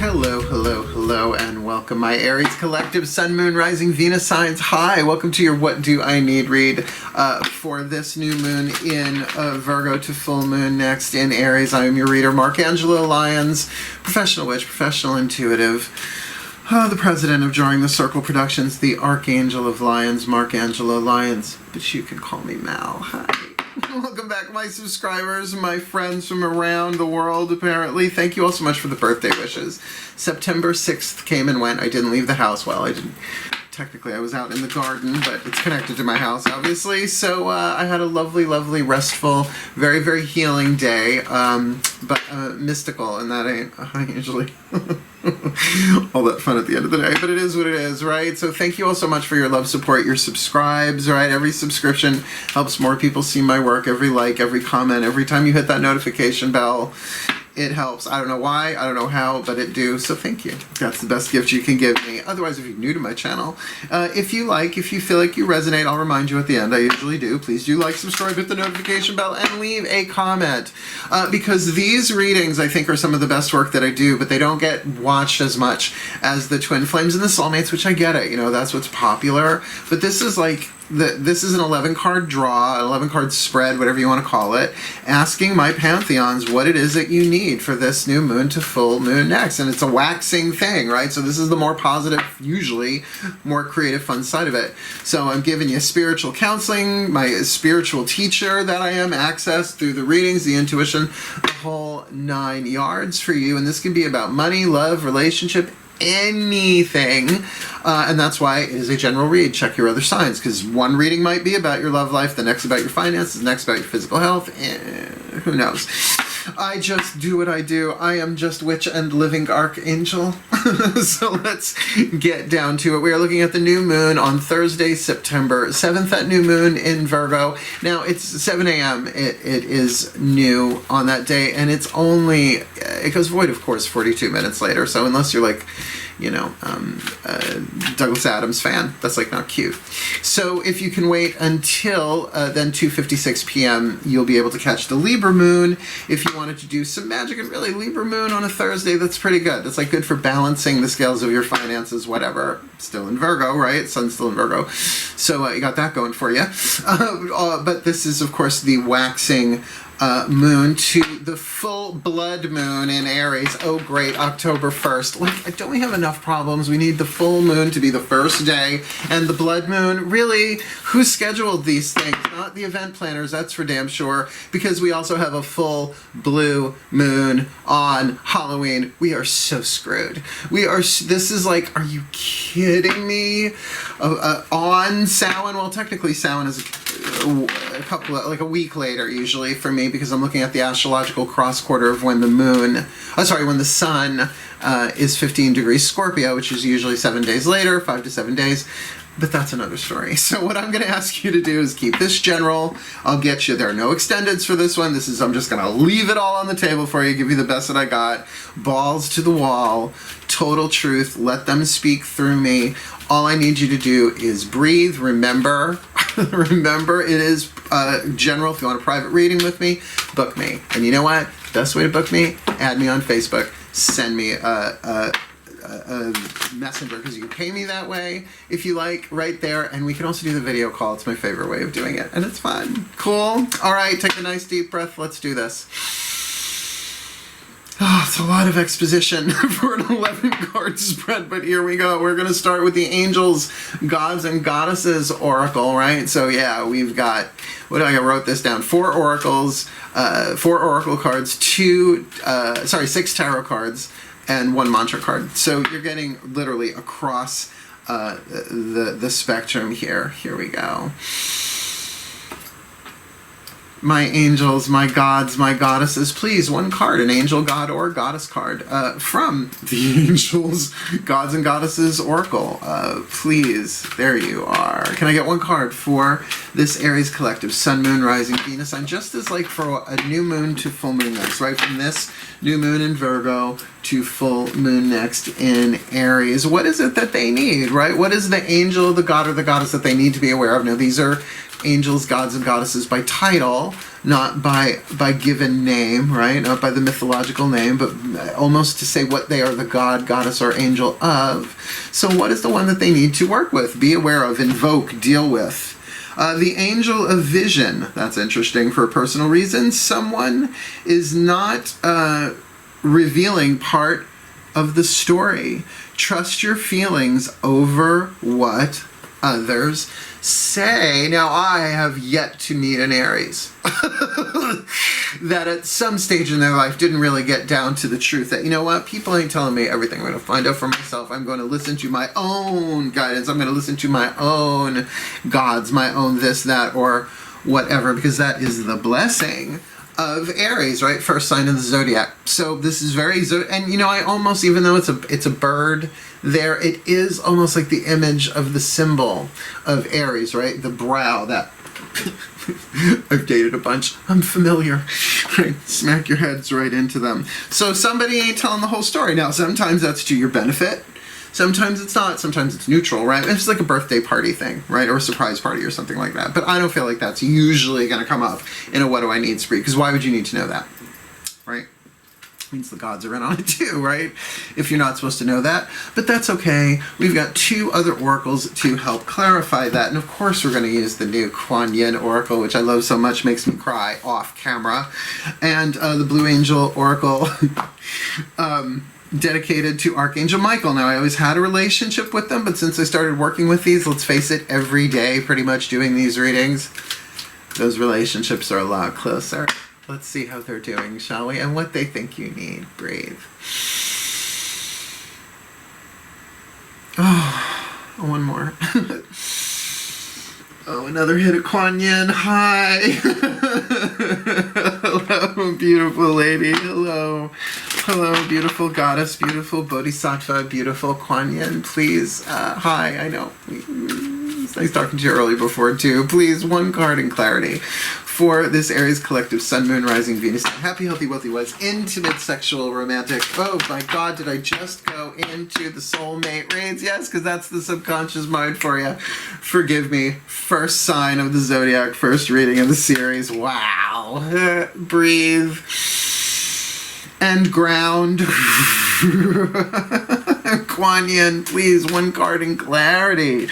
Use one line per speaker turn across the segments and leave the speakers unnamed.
Hello, hello, hello, and welcome, my Aries collective, Sun, Moon, Rising, Venus signs. Hi, welcome to your What Do I Need read for this new moon in Virgo to full moon next in Aries. I am your reader, Mark Angelo, Lyons, professional witch, professional intuitive, the president of DrawingTheCircle Productions, the Archangel of Lyons, Mark Angelo Lyons, but you can call me Mal. Hi. Welcome back, my subscribers, my friends from around the world, apparently. Thank you all so much for the birthday wishes. September 6th came and went. I didn't leave the house. Well, I didn't. Technically, I was out in the garden, but it's connected to my house, obviously. So I had a lovely, lovely, restful, very, very healing day, but mystical, and that ain't usually all that fun at the end of the day, but it is what it is, right? So thank you all so much for your love, support, your subscribes, right? Every subscription helps more people see my work. Every like, every comment, every time you hit that notification bell, it helps. I don't know why, I don't know how, but it do. So thank you. That's the best gift you can give me. Otherwise, if you're new to my channel, if you feel like you resonate, I'll remind you at the end. I usually do. Please do like, subscribe, hit the notification bell, and leave a comment. Because these readings, I think, are some of the best work that I do, but they don't get watched as much as the Twin Flames and the Soulmates, which I get it. You know, that's what's popular. But this is like, this is an 11-card draw, an 11-card spread, whatever you want to call it, asking my pantheons what it is that you need for this new moon to full moon next. And it's a waxing thing, right? So this is the more positive, usually more creative, fun side of it. So I'm giving you spiritual counseling, my spiritual teacher that I am, access through the readings, the intuition, the whole 9 yards for you. And this can be about money, love, relationship, anything, and that's why it is a general read. Check your other signs, because one reading might be about your love life, the next about your finances, the next about your physical health, who knows. I just do what I do. I am just witch and living archangel. So let's get down to it. We are looking at the new moon on Thursday, September 7th, that new moon in Virgo. Now, it's 7 a.m. It is new on that day, and it's only, it goes void, of course, 42 minutes later. So unless you're like, you know, Douglas Adams fan, that's like not cute. So if you can wait until then 2:56 p.m., you'll be able to catch the Libra moon. If you wanted to do some magic, and really Libra moon on a Thursday, that's pretty good. That's like good for balancing the scales of your finances, whatever. Still in Virgo, right? Sun's still in Virgo. So you got that going for you. But this is, of course, the waxing moon to the full blood moon in Aries. Oh great, October 1st. Like, don't we have enough problems? We need the full moon to be the first day, and the blood moon, really, who scheduled these things? Not the event planners, that's for damn sure, because we also have a full blue moon on Halloween. We are so screwed. We are, this is like, are you kidding me? On Samhain, well, technically Samhain is a couple of, like a week later usually for me, because I'm looking at the astrological cross quarter of when the moon, when the sun is 15 degrees Scorpio, which is usually 7 days later, 5 to 7 days. But that's another story. So what I'm going to ask you to do is keep this general. I'll get you, there are no extendeds for this one. This is, I'm just going to leave it all on the table for you, give you the best that I got. Balls to the wall, total truth, let them speak through me. All I need you to do is breathe, remember, remember it is general. If you want a private reading with me, book me. And you know what? Best way to book me, add me on Facebook, send me a messenger, because you can pay me that way if you like, right there. And we can also do the video call. It's my favorite way of doing it, and it's fun. Cool. All right, take a nice deep breath. Let's do this. Oh, it's a lot of exposition for an 11-card spread, but here we go. We're going to start with the angels, gods, and goddesses oracle, right? So yeah, we've got, I wrote this down, 4 oracles, 4 oracle cards, 6 tarot cards, and 1 mantra card. So you're getting literally across the spectrum here. Here we go. My angels, my gods, my goddesses, please, 1 card, an angel, god, or goddess card from the Angels, Gods, and Goddesses Oracle. Please, there you are. Can I get 1 card for this Aries collective, Sun, Moon, Rising, Venus sign, just as like for a new moon to full moon next, right? From this new moon in Virgo to full moon next in Aries. What is it that they need, right? What is the angel, the god, or the goddess that they need to be aware of? Now, these are angels, gods, and goddesses by title, not by given name, right? Not by the mythological name, but almost to say what they are the god, goddess, or angel of. So what is the one that they need to work with, be aware of, invoke, deal with? The angel of vision. That's interesting for personal reasons. Someone is not revealing part of the story. Trust your feelings over what others say. Now, I have yet to meet an Aries that at some stage in their life didn't really get down to the truth that, you know what, people ain't telling me everything. I'm going to find out for myself. I'm going to listen to my own guidance. I'm going to listen to my own gods, my own this, that, or whatever, because that is the blessing of Aries, right? First sign of the zodiac. So this is very, and you know, I almost, even though it's a bird there, it is almost like the image of the symbol of Aries, right? The brow, that I've dated a bunch. I'm familiar. Right? Smack your heads right into them. So somebody ain't telling the whole story. Now, sometimes that's to your benefit. Sometimes it's not. Sometimes it's neutral, right? It's like a birthday party thing, right? Or a surprise party or something like that. But I don't feel like that's usually going to come up in a what do I need spree, because why would you need to know that, right? It means the gods are in on it too, right? If you're not supposed to know that. But that's okay. We've got 2 other oracles to help clarify that. And of course we're going to use the new Kuan Yin oracle, which I love so much, makes me cry off camera. And the Blue Angel oracle dedicated to Archangel Michael. Now, I always had a relationship with them, but since I started working with these, let's face it, every day pretty much doing these readings, those relationships are a lot closer. Let's see how they're doing, shall we? And what they think you need. Breathe. Oh, one more. Oh, another hit of Kuan Yin. Hi. Hello, beautiful lady. Hello. Hello, beautiful goddess, beautiful bodhisattva, beautiful Kuan Yin. Please, hi, I know. It's nice talking to you early before, too. Please, one card in clarity for this Aries collective Sun, Moon, Rising, Venus. Happy, healthy, wealthy, wise, intimate, sexual, romantic. Oh, my God, did I just go into the soulmate reads? Yes, because that's the subconscious mind for you. Forgive me. First sign of the zodiac, first reading of the series. Wow. Breathe. And ground. Kuan Yin, please, one card in clarity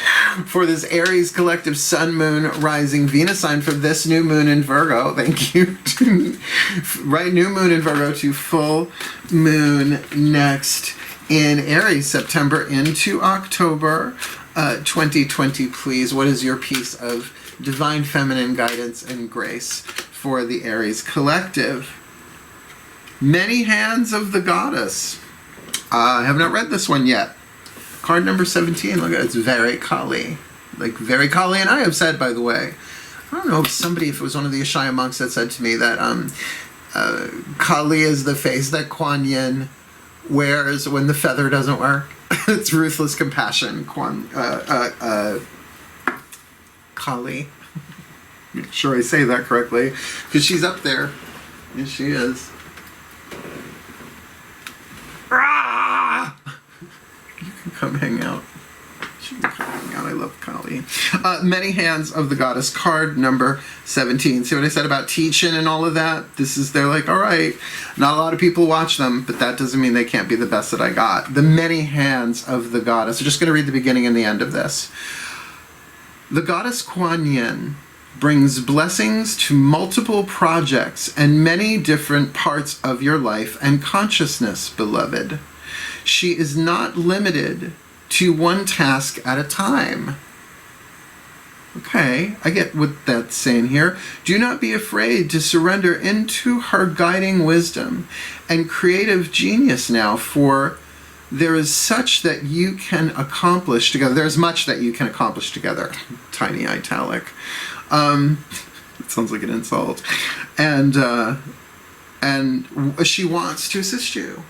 for this Aries collective Sun, Moon, Rising, Venus sign for this new moon in Virgo. Thank you. Right, new moon in Virgo to full moon next in Aries, September into October 2020. Please, what is your piece of divine feminine guidance and grace for the Aries collective? Many Hands of the Goddess. I have not read this one yet. Card number 17. Look at it. It's very Kali. Like, very Kali. And I have said, by the way, I don't know if it was one of the Ashaya monks that said to me that Kali is the face that Kuan Yin wears when the feather doesn't work. It's ruthless compassion. Kali. Make sure I say that correctly, because she's up there. Yes, she is. You can come hang out. She can come hang out. I love Kali. Many Hands of the Goddess, card number 17. See what I said about teaching and all of that? They're like, all right, not a lot of people watch them, but that doesn't mean they can't be the best that I got. The Many Hands of the Goddess. I'm just going to read the beginning and the end of this. The goddess Kuan Yin brings blessings to multiple projects and many different parts of your life and consciousness, beloved. She is not limited to one task at a time. Okay, I get what that's saying here. Do not be afraid to surrender into her guiding wisdom and creative genius now, for there is such that you can accomplish together. There is much that you can accomplish together. Tiny italic. It sounds like an insult. And she wants to assist you.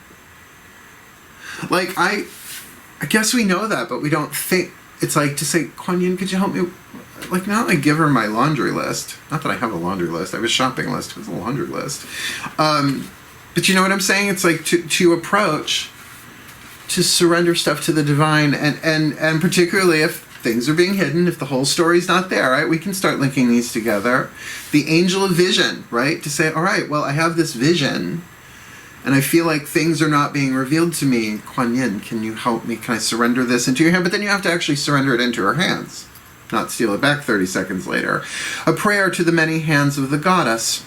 Like, I guess we know that, but we don't think. It's like to say, Kuan Yin, could you help me? Like, not like give her my laundry list. Not that I have a laundry list. I have a shopping list. It was a laundry list. But you know what I'm saying? It's like to approach, to surrender stuff to the divine, and particularly if things are being hidden. If the whole story's not there, right, we can start linking these together. The angel of vision, right, to say, all right, well, I have this vision, and I feel like things are not being revealed to me. Kuan Yin, can you help me? Can I surrender this into your hand? But then you have to actually surrender it into her hands, not steal it back 30 seconds later. A prayer to the many hands of the goddess.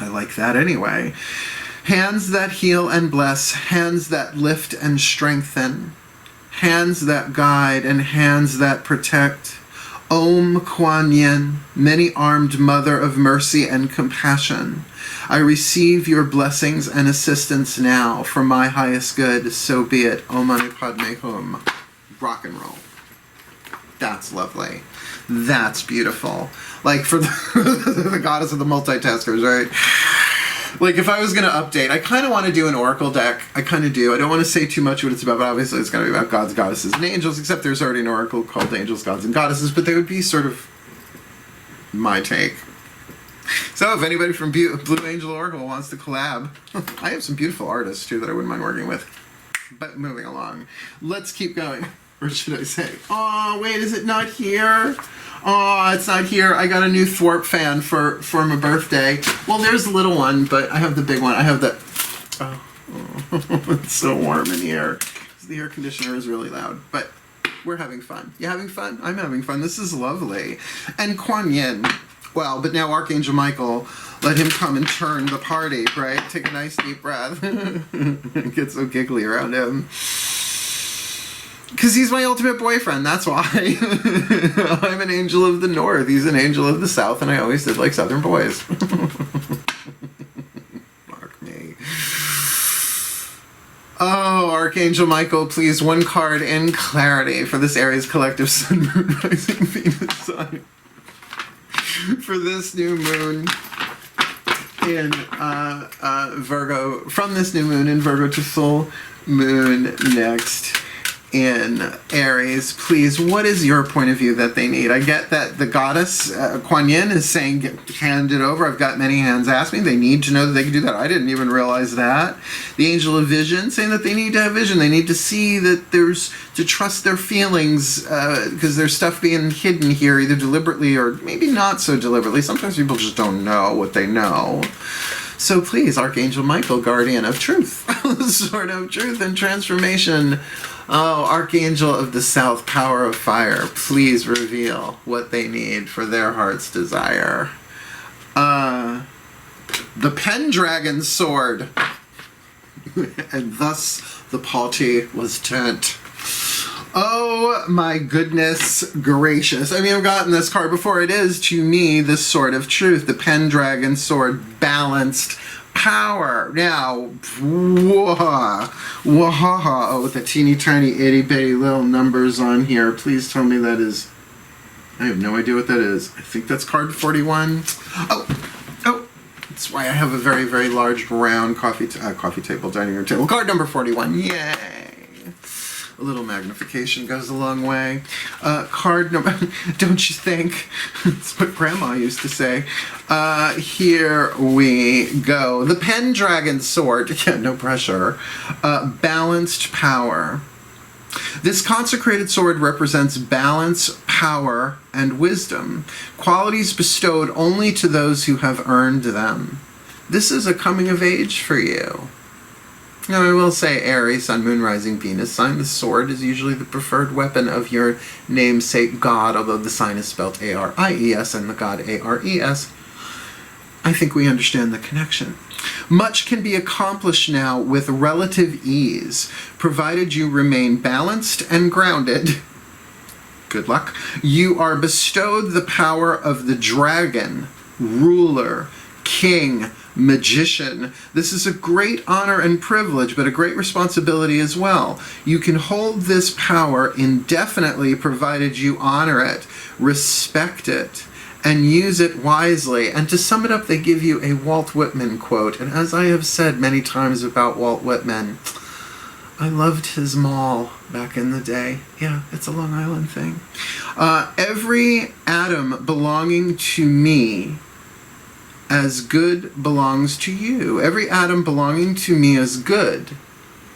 I like that anyway. Hands that heal and bless, hands that lift and strengthen, hands that guide and hands that protect. Om Kuan Yin, many-armed mother of mercy and compassion, I receive your blessings and assistance now for my highest good, so be it. Om Mani Padme Hum. Rock and roll. That's lovely. That's beautiful. Like for the goddess of the multitaskers, right? Like if I was going to update, I kind of want to do an oracle deck. I kind of do. I don't want to say too much what it's about, but obviously it's going to be about gods, goddesses, and angels, except there's already an oracle called Angels, Gods, and Goddesses, but they would be sort of my take. So if anybody from Blue Angel Oracle wants to collab, I have some beautiful artists too that I wouldn't mind working with. But moving along, let's keep going. Or should I say, oh wait, is it not here? Oh, it's not here. I got a new Thwarp fan for my birthday. Well, there's the little one, but I have the big one. I have the, oh, it's so warm in here. The air conditioner is really loud, but we're having fun. You having fun? I'm having fun. This is lovely. And Kuan Yin. Well, but now Archangel Michael, let him come and turn the party, right? Take a nice deep breath. Get so giggly around him. Because he's my ultimate boyfriend, that's why. I'm an angel of the north, he's an angel of the south, and I always did like southern boys. Mark me. Oh, Archangel Michael, please, one card in clarity for this Aries collective Sun, Moon, Rising, Venus sign. For this new moon in Virgo, from this new moon in Virgo to full moon next in Aries, please, what is your point of view that they need? I get that the goddess, Kuan Yin, is saying, hand it over. I've got many hands ask me. They need to know that they can do that. I didn't even realize that. The angel of vision, saying that they need to have vision. They need to see that there's, to trust their feelings, because there's stuff being hidden here, either deliberately or maybe not so deliberately. Sometimes people just don't know what they know. So please, Archangel Michael, guardian of truth, sword of truth and transformation. Oh, Archangel of the South, power of fire, please reveal what they need for their heart's desire. The Pendragon sword. And thus the party was turned. Oh my goodness gracious. I mean, I've gotten this card before. It is, to me, the sword of truth. The Pendragon sword, balanced power. Now, oh, with the teeny tiny itty bitty little numbers on here. Please tell me that is, I have no idea what that is. I think that's card 41. Oh, that's why I have a very, very large round coffee table, dining room table. Card number 41, yay. A little magnification goes a long way. Card number, don't you think? That's what Grandma used to say. Here we go. The Pendragon sword. Yeah, no pressure. Balanced power. This consecrated sword represents balance, power, and wisdom, qualities bestowed only to those who have earned them. This is a coming of age for you. Now, I will say Aries, Sun, Moon, Rising, Venus sign. The sword is usually the preferred weapon of your namesake god, although the sign is spelled A-R-I-E-S and the god A-R-E-S. I think we understand the connection. Much can be accomplished now with relative ease, provided you remain balanced and grounded. Good luck. You are bestowed the power of the dragon, ruler, king, magician. This is a great honor and privilege, but a great responsibility as well. You can hold this power indefinitely, provided you honor it, respect it, and use it wisely. And to sum it up, they give you a Walt Whitman quote. And as I have said many times about Walt Whitman, I loved his mall back in the day. Yeah, it's a Long Island thing. Every atom belonging to me as good belongs to you. Every atom belonging to me as good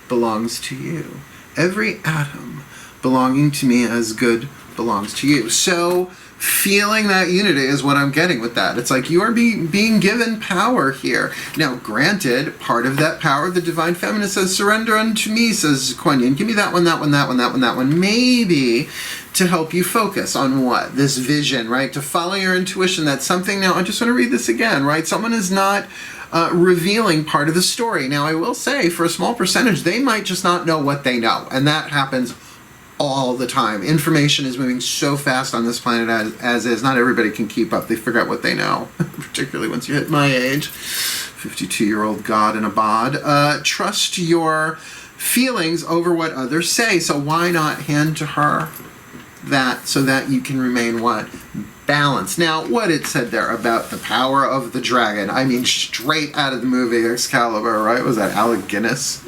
belongs to you. Every atom belonging to me as good belongs to you. So feeling that unity is what I'm getting with that. It's like you are being given power here. Now, granted, part of that power, the divine feminine says, surrender unto me, says Kuan Yin. Give me that one, that one, that one, that one, that one. Maybe to help you focus on what? This vision, right? To follow your intuition. That's something. Now, I just want to read this again, right? Someone is not revealing part of the story. Now, I will say, for a small percentage, they might just not know what they know. And that happens all the time. Information is moving so fast on this planet as is. Not everybody can keep up. They forget what they know, particularly once you hit my age. 52-year-old God in a bod. Trust your feelings over what others say. So why not hand to her that so that you can remain what? Balanced. Now, what it said there about the power of the dragon, I mean, straight out of the movie Excalibur, right? Was that Alec Guinness?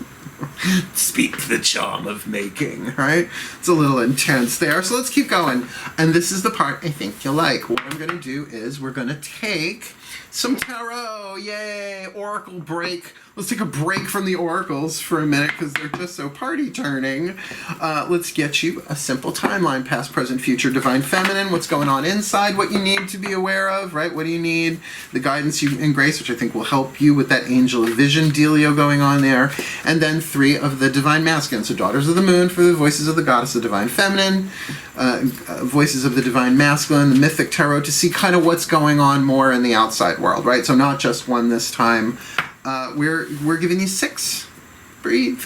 Speak the charm of making, right? It's a little intense there. So let's keep going. And this is the part I think you'll like. What I'm going to do is we're going to take some tarot. Yay! Oracle break. Let's take a break from the oracles for a minute because they're just so party turning. Let's get you a simple timeline: past, present, future, divine feminine. What's going on inside? What you need to be aware of, right? What do you need? The guidance and grace, which I think will help you with that angel of vision dealio going on there. And then 3 of the divine masculine. So daughters of the moon for the voices of the goddess, the divine feminine. Voices of the divine masculine, the mythic tarot, to see kind of what's going on more in the outside world, right? So not just one this time. We're giving you 6. Breathe.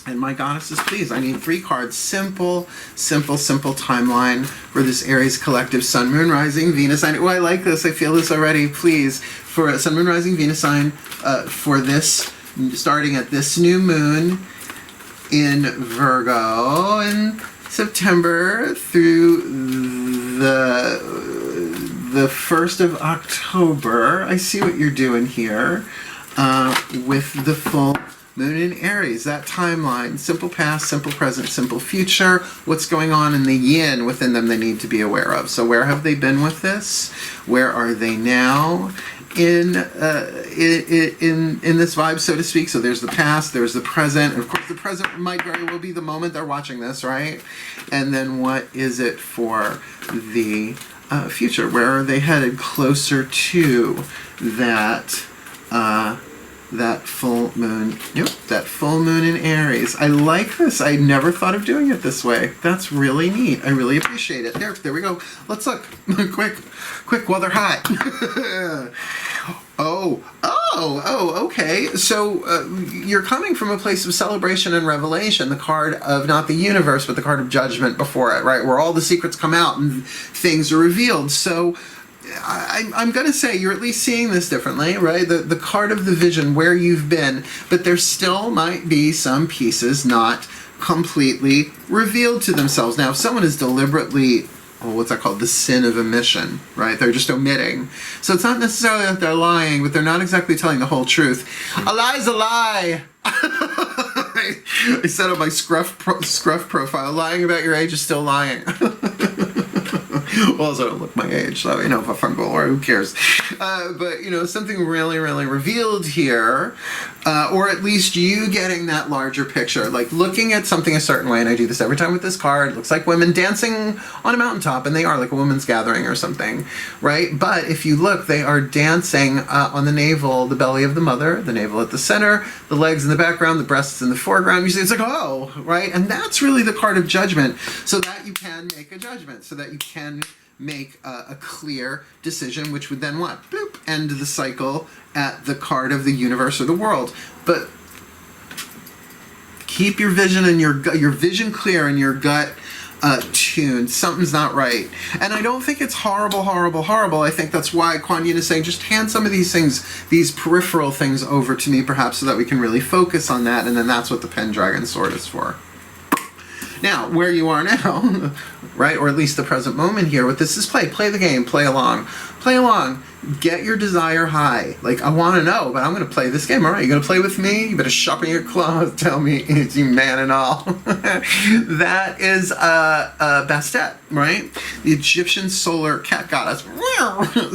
And my goddesses, please, I need 3 cards. Simple, simple, simple timeline for this Aries collective sun, moon, rising, Venus sign. Oh, I like this. I feel this already. Please, for sun, moon, rising, Venus sign, for this, starting at this new moon in Virgo in September through the 1st of October. I see what you're doing here with the full moon in Aries. That timeline, simple past, simple present, simple future. What's going on in the yin within them they need to be aware of. So where have they been with this? Where are they now? In this vibe, so to speak. So there's the past, there's the present, and of course the present might very well be the moment they're watching this, right? And then what is it for the future? Where are they headed closer to that that full moon? Yep, that full moon in Aries. I like this. I never thought of doing it this way. That's really neat. I really appreciate it. There we go. Let's look. quick while they're hot. Okay. So you're coming from a place of celebration and revelation. The card of not the universe, but the card of judgment before it, right? Where all the secrets come out and things are revealed. So I'm going to say you're at least seeing this differently, right? The card of the vision, where you've been, but there still might be some pieces not completely revealed to themselves. Now, if someone is deliberately, what's that called? The sin of omission, right? They're just omitting. So it's not necessarily that they're lying, but they're not exactly telling the whole truth. A lie's a lie! I said on my scruff profile, lying about your age is still lying. Well, also don't look my age, so you know, if I'm cool, or who cares? But you know, something really, really revealed here, or at least you getting that larger picture, like looking at something a certain way. And I do this every time with this card. It looks like women dancing on a mountaintop, and they are like a women's gathering or something, right? But if you look, they are dancing on the navel, the belly of the mother, the navel at the center, the legs in the background, the breasts in the foreground. You see, it's like, oh, right? And that's really the card of judgment, so that you can make a judgment, so that you can make a clear decision, which would then what? Bloop, end the cycle at the card of the universe or the world. But keep your vision and your vision clear and your gut tuned. Something's not right. And I don't think it's horrible. I think that's why Kuan Yin is saying, just hand some of these things, these peripheral things over to me, perhaps, so that we can really focus on that. And then that's what the Pendragon sword is for. Now, where you are now, right, or at least the present moment here, what this is play the game, play along, get your desire high. Like, I want to know, but I'm going to play this game. All right, you going to play with me? You better sharpen your claws, tell me, it's you man and all. That is Bastet, right? The Egyptian solar cat goddess.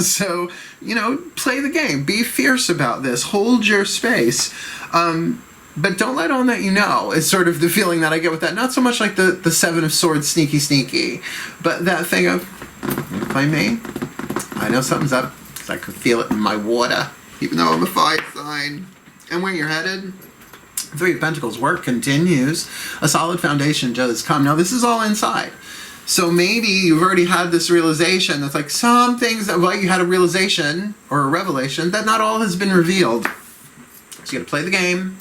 So, you know, play the game. Be fierce about this. Hold your space. but don't let on that you know, is sort of the feeling that I get with that. Not so much like the Seven of Swords, sneaky, but that thing of, if I may, I know something's up, because I can feel it in my water, even though I'm a fire sign. And where you're headed, Three of Pentacles, work continues. A solid foundation does come. Now, this is all inside. So maybe you've already had this realization that's like some things that, well, you had a realization or a revelation that not all has been revealed. So you got to play the game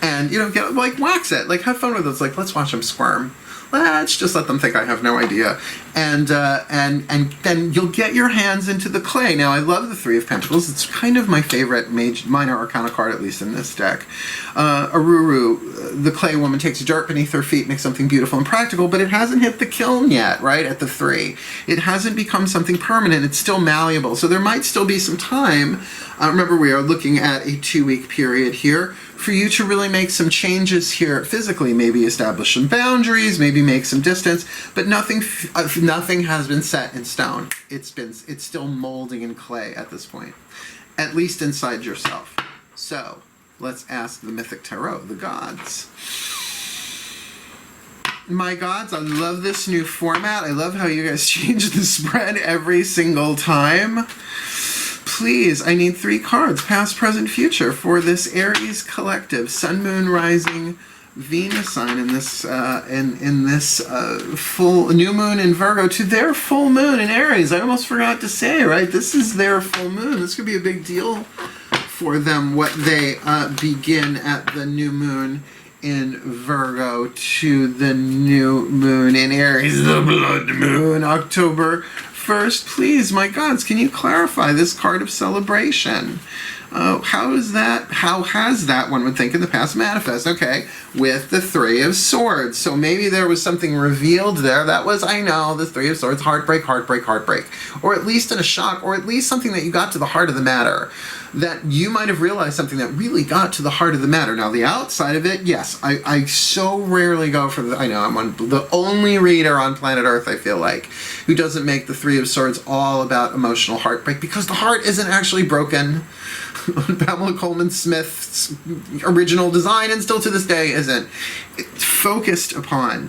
and, you know, get, like, wax it. Like, have fun with it. It's like, let's watch them squirm. Let's just let them think I have no idea. And then you'll get your hands into the clay. Now, I love the Three of Pentacles. It's kind of my favorite minor arcana card, at least in this deck. Aruru, the clay woman, takes dirt beneath her feet, makes something beautiful and practical, but it hasn't hit the kiln yet, right, at the 3. It hasn't become something permanent. It's still malleable. So there might still be some time. Remember, we are looking at a 2-week period here for you to really make some changes here physically, maybe establish some boundaries, maybe make some distance, but nothing has been set in stone. It's still molding in clay at this point, at least inside yourself. So let's ask the Mythic Tarot, the gods. My gods, I love this new format. I love how you guys change the spread every single time. Please, I need 3 cards, past, present, future, for this Aries collective, Sun, Moon, Rising, Venus sign in this full new moon in Virgo to their full moon in Aries. I almost forgot to say, right? This is their full moon. This could be a big deal for them, what they begin at the new moon in Virgo to the new moon in Aries, the blood moon, October 1st. Please, my gods, can you clarify this card of celebration? How has that, one would think, in the past manifest? Okay, with the Three of Swords. So maybe there was something revealed there that was, I know, the Three of Swords, heartbreak, heartbreak, heartbreak. Or at least in a shock, or at least something that you got to the heart of the matter. That you might have realized something that really got to the heart of the matter. Now, the outside of it, yes, I so rarely go for the, I know, I'm the only reader on planet Earth, I feel like, who doesn't make the Three of Swords all about emotional heartbreak, because the heart isn't actually broken. Pamela Coleman Smith's original design, and still to this day isn't. It's focused upon.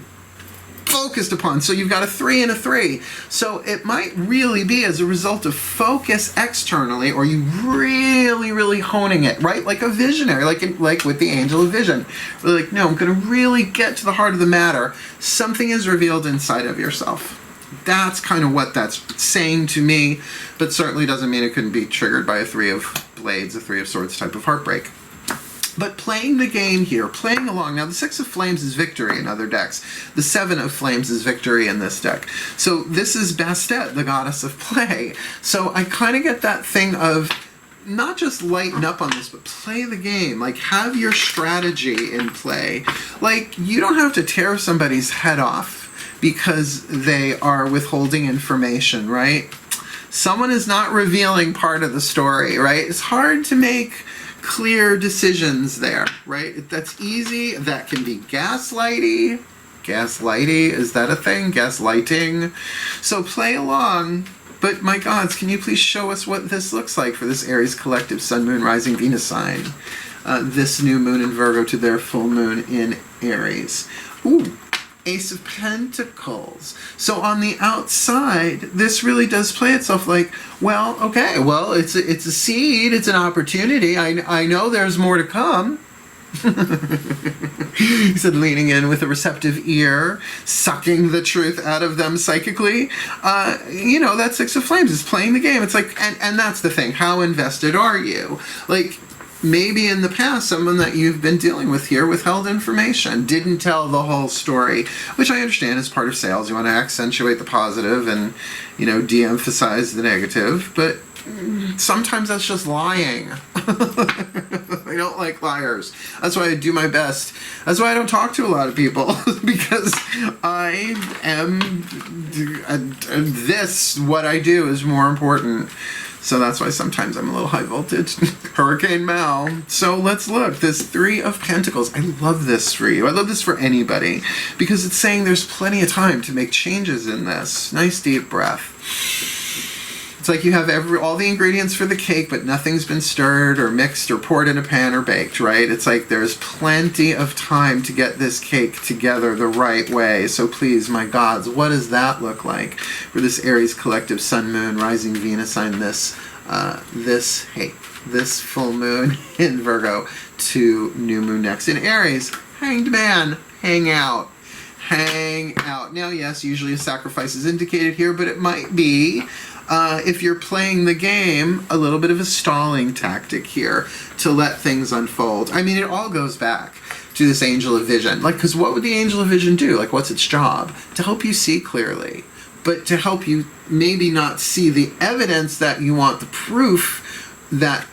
So you've got a 3 and a 3. So it might really be as a result of focus externally, or you really honing it, right? Like a visionary, like with the Angel of Vision. Really, like, no, I'm going to really get to the heart of the matter. Something is revealed inside of yourself. That's kind of what that's saying to me, but certainly doesn't mean it couldn't be triggered by a 3 of Blades, a 3 of Swords type of heartbreak. But playing the game here, playing along. Now, the 6 of Flames is victory in other decks. The 7 of Flames is victory in this deck. So this is Bastet, the goddess of play. So I kind of get that thing of not just lighten up on this, but play the game. Like, have your strategy in play. Like, you don't have to tear somebody's head off because they are withholding information, right? Someone is not revealing part of the story, right? It's hard to make clear decisions there, right? That's easy. That can be gaslighty. Gaslighty, is that a thing? Gaslighting. So play along. But my gods, can you please show us what this looks like for this Aries collective Sun, Moon, Rising, Venus sign? This new moon in Virgo to their full moon in Aries. Ooh. Ace of Pentacles. So on the outside, this really does play itself like, well, okay, well, it's a seed, it's an opportunity. I know there's more to come. He said, leaning in with a receptive ear, sucking the truth out of them psychically. You know, that 6 of Flames is playing the game. It's like, and that's the thing. How invested are you? Like, maybe in the past, someone that you've been dealing with here withheld information, didn't tell the whole story, which I understand is part of sales. You want to accentuate the positive and, you know, de-emphasize the negative, but sometimes that's just lying. I don't like liars. That's why I do my best. That's why I don't talk to a lot of people, because I am, what I do is more important. So that's why sometimes I'm a little high voltage. Hurricane Mal. So let's look. This 3 of Pentacles. I love this for you. I love this for anybody, because it's saying there's plenty of time to make changes in this. Nice deep breath. It's like you have all the ingredients for the cake, but nothing's been stirred or mixed or poured in a pan or baked, right? It's like there's plenty of time to get this cake together the right way. So please, my gods, what does that look like for this Aries collective Sun, Moon, Rising Venus sign this full moon in Virgo to new moon next in Aries? Hanged Man, hang out. Hang out. Now, yes, usually a sacrifice is indicated here, but it might be, if you're playing the game, a little bit of a stalling tactic here to let things unfold. I mean, it all goes back to this angel of vision. Like, because what would the angel of vision do? Like, what's its job? To help you see clearly, but to help you maybe not see the evidence that you want, the proof that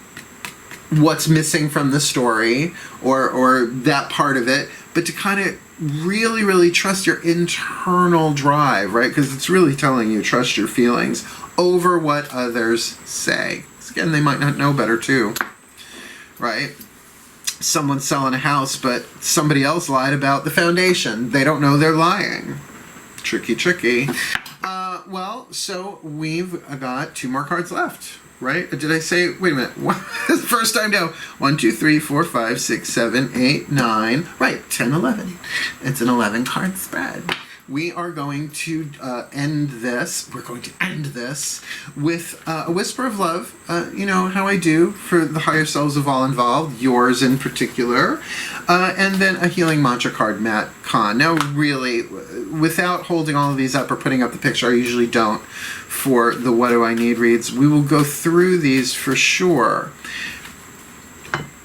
what's missing from the story or that part of it, but to kind of really, really trust your internal drive, right? Because it's really telling you trust your feelings over what others say. Again, they might not know better too, right? Someone's selling a house, but somebody else lied about the foundation. They don't know they're lying. Tricky, tricky. Well, so we've got 2 more cards left. Right? Did I say, wait a minute, this is the first time now. 1, 2, 3, 4, 5, 6, 7, 8, 9, right, 10, 11. It's an 11 card spread. We are going to end this with a whisper of love, you know how I do for the higher selves of all involved, yours in particular, and then a healing mantra card, Matt Kahn. Now really, without holding all of these up or putting up the picture, I usually don't, for the What Do I Need reads. We will go through these for sure.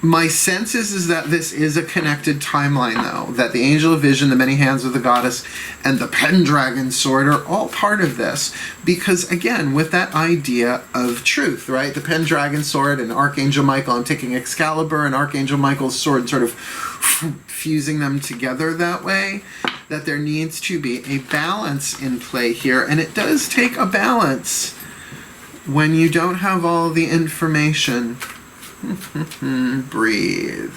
My sense is that this is a connected timeline, though, that the Angel of Vision, the Many Hands of the Goddess, and the Pendragon Sword are all part of this. Because, again, with that idea of truth, right? The Pendragon Sword and Archangel Michael, I'm taking Excalibur and Archangel Michael's sword, sort of fusing them together that way, that there needs to be a balance in play here. And it does take a balance when you don't have all the information. Breathe.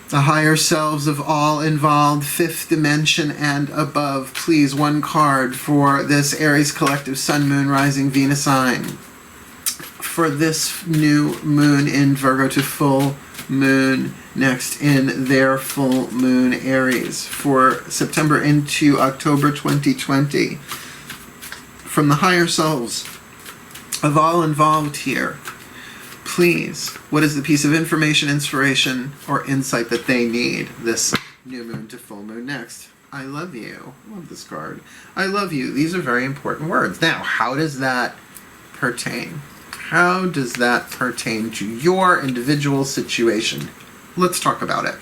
The higher selves of all involved, 5th dimension and above. Please, 1 card for this Aries collective Sun, Moon, Rising, Venus sign. For this new moon in Virgo to full moon next in their full moon Aries. For September into October 2020. From the higher selves of all involved here, please, what is the piece of information, inspiration, or insight that they need this new moon to full moon next? I love you. I love this card. I love you. These are very important words. Now, how does that pertain? How does that pertain to your individual situation? Let's talk about it.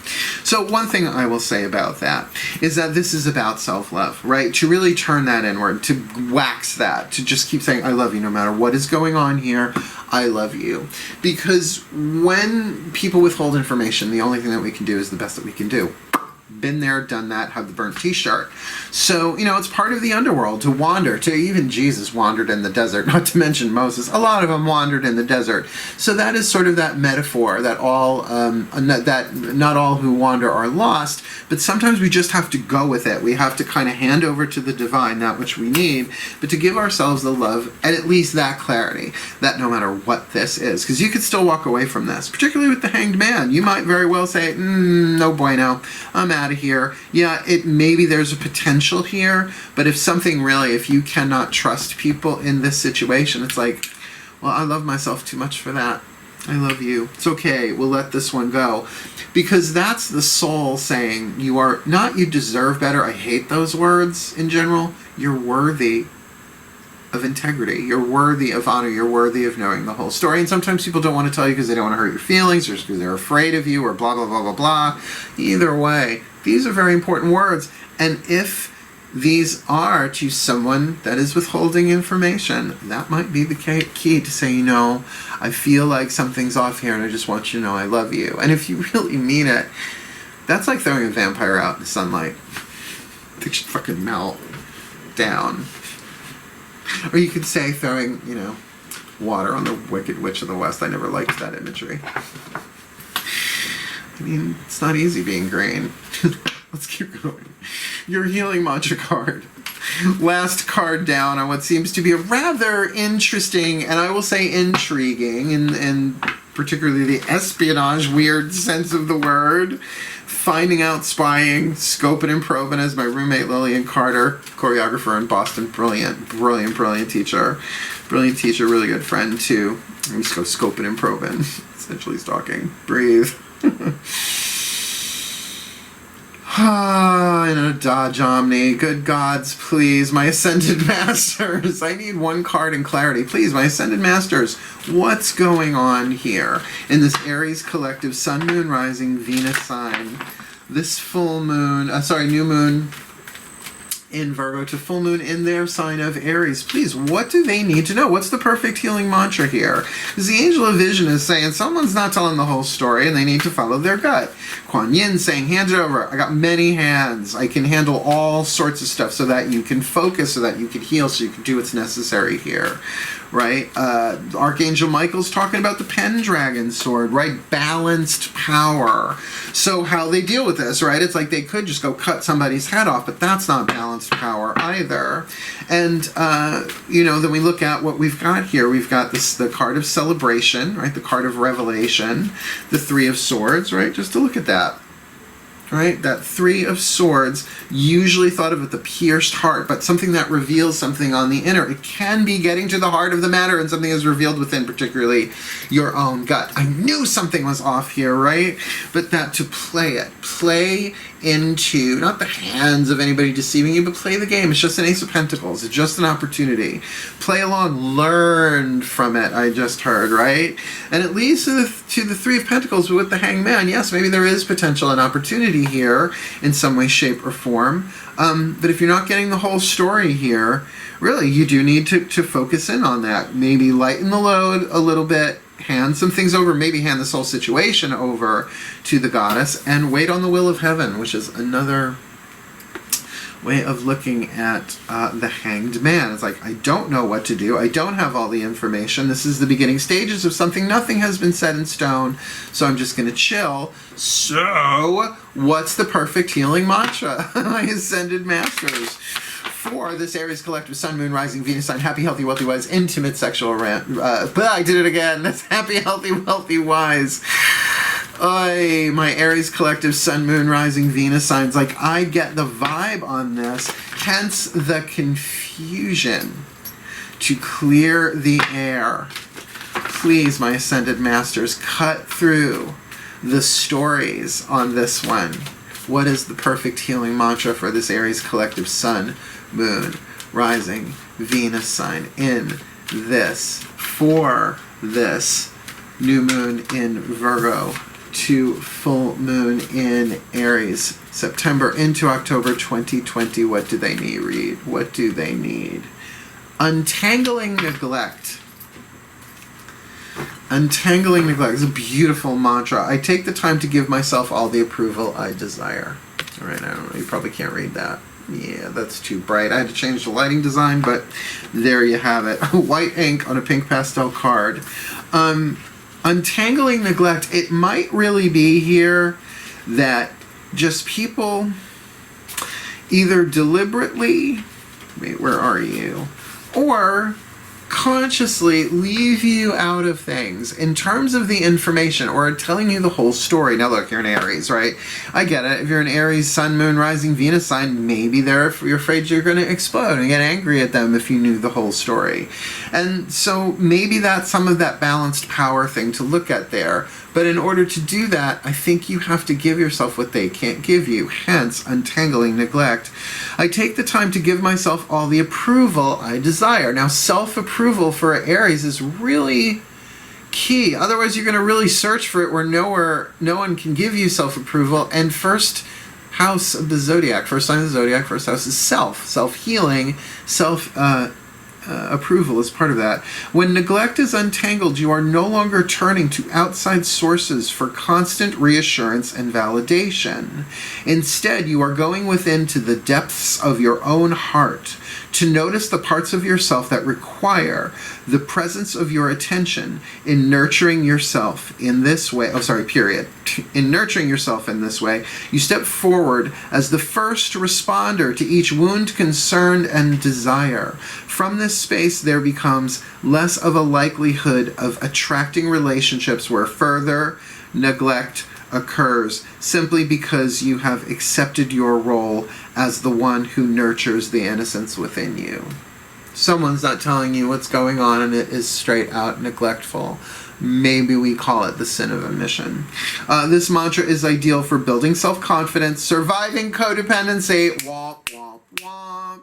So one thing I will say about that is that this is about self-love, right? To really turn that inward, to wax that, to just keep saying, I love you no matter what is going on here. I love you. Because when people withhold information, the only thing that we can do is the best that we can do. Been there, done that, have the burnt t-shirt. So, you know, it's part of the underworld to wander. To even Jesus wandered in the desert, not to mention Moses. A lot of them wandered in the desert. So that is sort of that metaphor that not all who wander are lost, but sometimes we just have to go with it. We have to kind of hand over to the divine that which we need, but to give ourselves the love and at least that clarity that no matter what this is, because you could still walk away from this, particularly with the Hanged Man. You might very well say, no bueno, I'm out of here. Yeah, maybe there's a potential here, but if you cannot trust people in this situation, it's like, well, I love myself too much for that. I love you. It's okay. We'll let this one go. Because that's the soul saying you deserve better. I hate those words in general. You're worthy of integrity. You're worthy of honor. You're worthy of knowing the whole story. And sometimes people don't want to tell you because they don't want to hurt your feelings or because they're afraid of you or blah, blah, blah, blah, blah. Either way, these are very important words. And if these are to someone that is withholding information, that might be the key to say, I feel like something's off here and I just want you to know I love you. And if you really mean it, that's like throwing a vampire out in the sunlight. They should fucking melt down. Or you could say throwing, water on the Wicked Witch of the West. I never liked that imagery. I mean, it's not easy being green. Let's keep going. Your healing mantra card last card down on what seems to be a rather interesting, and I will say intriguing, and particularly the espionage weird sense of the word, finding out, spying, scoping and probing, as my roommate Lillian Carter, choreographer in Boston, brilliant teacher. Brilliant teacher, really good friend too. We just go scoping and probing, essentially stalking. Breathe. In a Dodge Omni. Good gods, please, my Ascended Masters. I need one card in clarity. Please, my Ascended Masters, what's going on here in this Aries collective Sun, Moon, Rising, Venus sign? This full moon, new moon in Virgo to full moon in their sign of Aries. Please, what do they need to know? What's the perfect healing mantra here? Because the Angel of Vision is saying someone's not telling the whole story and they need to follow their gut. Kuan Yin saying, hand it over. I got many hands. I can handle all sorts of stuff so that you can focus, so that you can heal, so you can do what's necessary here. Right? Archangel Michael's talking about the Pendragon sword, right? Balanced power. So how they deal with this, right? It's like they could just go cut somebody's head off, but that's not balanced power either. And, then we look at what we've got here. We've got the card of celebration, right? The card of revelation, the Three of Swords, right? Just to look at that. Right? That Three of Swords, usually thought of at the pierced heart, but something that reveals something on the inner. It can be getting to the heart of the matter, and something is revealed within, particularly your own gut. I knew something was off here, right? But that to play into, not the hands of anybody deceiving you, but play the game. It's just an Ace of Pentacles. It's just an opportunity. Play along, learn from it, I just heard, right? And it leads to the Three of Pentacles with the Hangman. Yes, maybe there is potential and opportunity here in some way, shape, or form. But if you're not getting the whole story here, really, you do need to focus in on that. Maybe lighten the load a little bit, hand some things over, maybe hand this whole situation over to the goddess, and wait on the will of heaven, which is another way of looking at the Hanged Man. It's like, I don't know what to do. I don't have all the information. This is the beginning stages of something. Nothing has been set in stone, so I'm just going to chill. So, what's the perfect healing mantra? My Ascended Masters. For this Aries collective Sun, Moon, Rising, Venus sign, happy, healthy, wealthy, wise, intimate sexual but I did it again. That's happy, healthy, wealthy, wise. My Aries collective Sun, Moon, Rising, Venus signs. Like, I get the vibe on this. Hence the confusion. To clear the air. Please, my Ascended Masters, cut through the stories on this one. What is the perfect healing mantra for this Aries collective Sun, Moon, Rising, Venus sign in this, for this new moon in Virgo to full moon in Aries, September into October 2020? What do they need, Read? What do they need? Untangling neglect. Untangling neglect is a beautiful mantra. I take the time to give myself all the approval I desire. All right, I don't know, you probably can't read that. Yeah, that's too bright. I had to change the lighting design, but there you have it. White ink on a pink pastel card. Untangling neglect. It might really be here that just people either deliberately, wait, where are you? Or consciously leave you out of things in terms of the information, or telling you the whole story. Now look, you're an Aries, right? I get it. If you're an Aries Sun, Moon, Rising, Venus sign, maybe you're afraid you're going to explode and get angry at them if you knew the whole story. And so maybe that's some of that balanced power thing to look at there. But in order to do that, I think you have to give yourself what they can't give you, hence untangling neglect. I take the time to give myself all the approval I desire. Now, self-approval for Aries is really key. Otherwise, you're going to really search for it where no one can give you self-approval. And first house of the zodiac, first sign of the zodiac, first house is self. Self-healing, approval is part of that. When neglect is untangled, you are no longer turning to outside sources for constant reassurance and validation. Instead, you are going within to the depths of your own heart to notice the parts of yourself that require the presence of your attention in nurturing yourself in this way. Oh, sorry, period. In nurturing yourself in this way, you step forward as the first responder to each wound, concern, and desire. From this space, there becomes less of a likelihood of attracting relationships where further neglect occurs, simply because you have accepted your role as the one who nurtures the innocence within you. Someone's not telling you what's going on and it is straight out neglectful. Maybe we call it the sin of omission. This mantra is ideal for building self-confidence, surviving codependency, womp, womp, womp,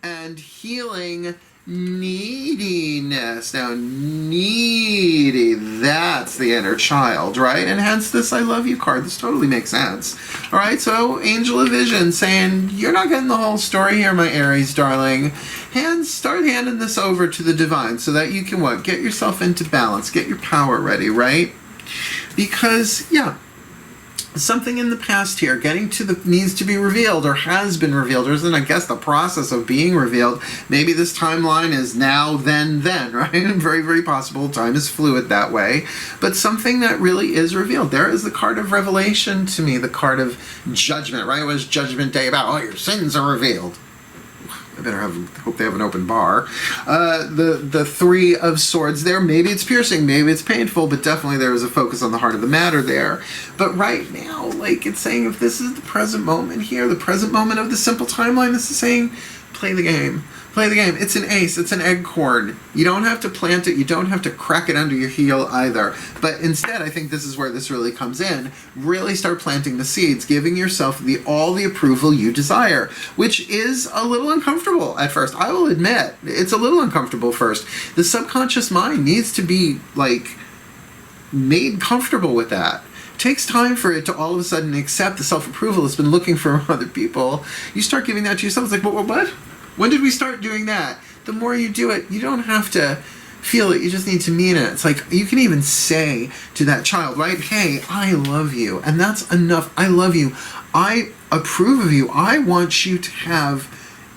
and healing neediness. Now, needy, that's the inner child, right? And hence this I love you card. This totally makes sense. All right, so Angel of Vision saying, you're not getting the whole story here, my Aries darling. Start handing this over to the divine so that you can what? Get yourself into balance. Get your power ready, right? Because, yeah, something in the past here getting to the needs to be revealed or has been revealed or is in, I guess, the process of being revealed. Maybe this timeline is now, then, right? Very, very possible. Time is fluid that way. But something that really is revealed. There is the card of revelation to me, the card of judgment, right? What is Judgment Day about? Oh, your sins are revealed. I better hope they have an open bar. The Three of Swords there. Maybe it's piercing, maybe it's painful, but definitely there is a focus on the heart of the matter there. But right now, like it's saying, if this is the present moment here, the present moment of the simple timeline, this is saying, play the game. Play the game. It's an ace. It's an acorn. You don't have to plant it. You don't have to crack it under your heel either. But instead, I think this is where this really comes in. Really start planting the seeds, giving yourself all the approval you desire, which is a little uncomfortable at first. I will admit, it's a little uncomfortable first. The subconscious mind needs to be, like, made comfortable with that. It takes time for it to all of a sudden accept the self-approval it's been looking for from other people. You start giving that to yourself. It's like, what? When did we start doing that? The more you do it, you don't have to feel it. You just need to mean it. It's like you can even say to that child, right? Hey, I love you. And that's enough. I love you. I approve of you. I want you to have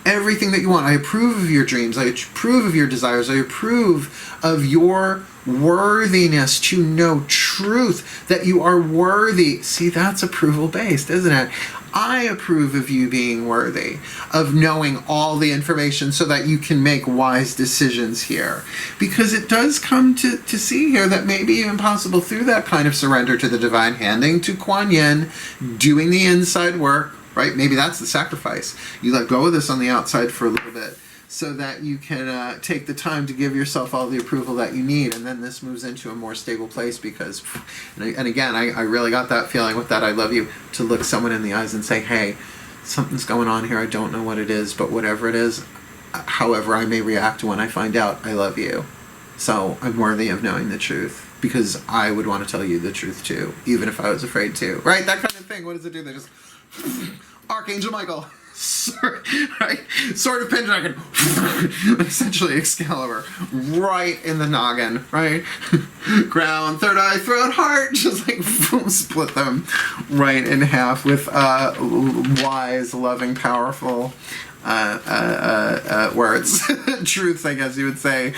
everything that you want. I approve of your dreams. I approve of your desires. I approve of your worthiness to know truth, that you are worthy. See, that's approval based, isn't it? I approve of you being worthy, of knowing all the information so that you can make wise decisions here. Because it does come to see here that maybe even possible through that kind of surrender to the divine, handing to Kuan Yin, doing the inside work, right? Maybe that's the sacrifice. You let go of this on the outside for a little bit so that you can take the time to give yourself all the approval that you need, and then this moves into a more stable place because, and again, I really got that feeling with that I love you, to look someone in the eyes and say, hey, something's going on here, I don't know what it is, but whatever it is, however I may react when I find out, I love you. So I'm worthy of knowing the truth, because I would want to tell you the truth too, even if I was afraid to. Right? That kind of thing. What does it do? They just, Archangel Michael. Right? Sword of Pendragon, essentially Excalibur, right in the noggin, right? Crown, third eye, throat, heart, just like split them right in half with wise, loving, powerful words. Truths, I guess you would say.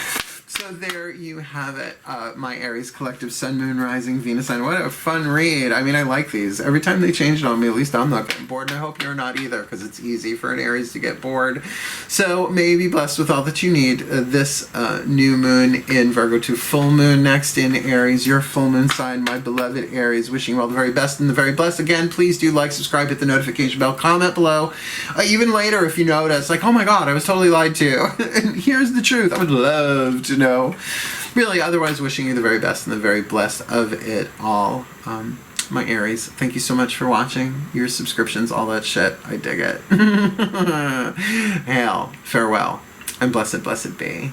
So there you have it, my Aries collective Sun, Moon, Rising, Venus sign. What a fun read. I mean, I like these. Every time they change it on me, at least I'm not getting bored, and I hope you're not either, because it's easy for an Aries to get bored. So may you be blessed with all that you need. This new moon in Virgo to full moon next in Aries, your full moon sign, my beloved Aries. Wishing you all the very best and the very blessed. Again, please do like, subscribe, hit the notification bell, comment below. Even later, if you notice, like, oh my God, I was totally lied to. And here's the truth. I would love to know. Really, otherwise, wishing you the very best and the very blessed of it all. My Aries, thank you so much for watching. Your subscriptions, all that shit. I dig it. Hail, farewell, and blessed, blessed be.